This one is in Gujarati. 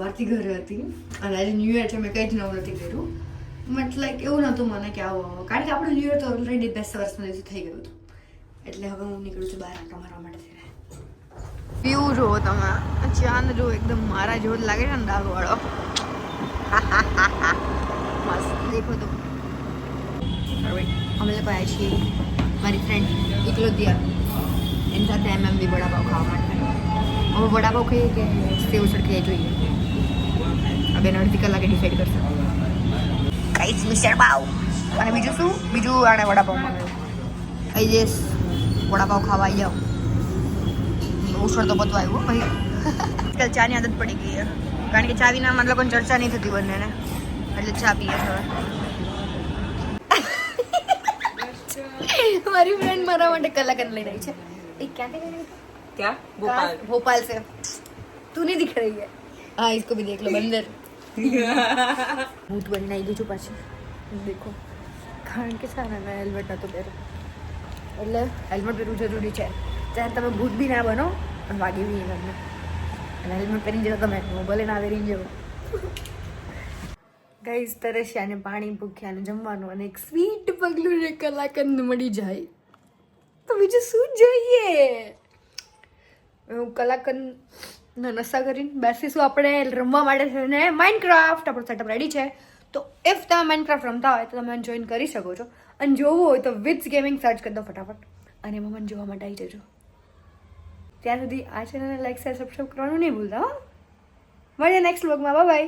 વારથી ઘરે હતી અને આજે ન્યૂ યર છે, મેં કંઈ જ નવું નથી કર્યું. મતલબ એવું નહોતું મને કે આવો, કારણ કે આપણું ન્યૂ યર તો ઓલરેડી 10 વર્ષમાં દિવસે થઈ ગયું હતું. એટલે હવે હું નીકળું છું બહાર આંટા મારવા માટે. વ્યૂ જુઓ તમે, ચાંદ જો એકદમ મારા જેવો જ લાગે છે ને, ડાઘવાળો. મસ્ત દેખો તો. અમે લોકો આવ્યા છીએ મારી ફ્રેન્ડ એકલોદિયા એની સાથે બી વડાપાવ ખાવા માટે. હવે વડાપાવ ખાઈએ કે સેવ સડકી જોઈએ, હવે અડધી કલાકે ડિસાઈડ કરશે. કઈ મિસ્ટર પાવ અને બીજું શું, બીજું આને વડાપાવ મંગાવ્યું. ખાઈ જઈશ, વડાપાવ ખાવા આવી જાઓ. ઉછળ તો પતવા આવ્યો ભાઈ. આજકાલ ચાની આદત પડી ગઈ છે, કારણ કે ચા વિના અમારા લોકોને ચર્ચા નહીં થતી બંનેને, એટલે ચા પીએ છે. મારી ફ્રેન્ડ મારા માટે કલાકંદ લઈને આવી છે. એ ક્યાંથી લઈને આવી? क्या भोपाल भोपाल से. तू नहीं दिख रही है. हाँ इसको भी देख लो बंदर. भूत बनी आई છું પાછી. દેખો, કારણ કે સારા મેં હેલ્મેટ નહોતું પહેર્યું, એટલે હેલ્મેટ પહેરવું જરૂરી છે. ત્યારે તમે ભૂત બી ના બનો અને વાગી બી નહીં તમને. અને હેલ્મેટ પહેરીને જતો તમે ભલે ના પહેરીને જવો. ગાઈસ, તરસ્યાને પાણી ભૂખ્યાને જમવાનું અને એક સ્વીટ પગલું ને કલાકંદ મળી જાય તો બીજું શું જોઈએ. હું કલાકંદનો નશા કરીને બેસીશું આપણે રમવા માટે છે ને માઇનક્રાફ્ટ. આપણો સેટઅપ રેડી છે, તો ઇફ તમે માઇનક્રાફ્ટ રમતા હોય તો તમે જોઈન કરી શકો છો. અને જોવું હોય તો વિથ્સ ગેમિંગ સર્ચ કરી દો ફટાફટ અને એમાં મને જોવા માટે આવી જજો. ત્યાં સુધી આ ચેનલને લાઈક શેર સબસ્ક્રાઈબ કરવાનું નહીં ભૂલતા. મળીએ નેક્સ્ટ વ્લોગમાં. Bye bye.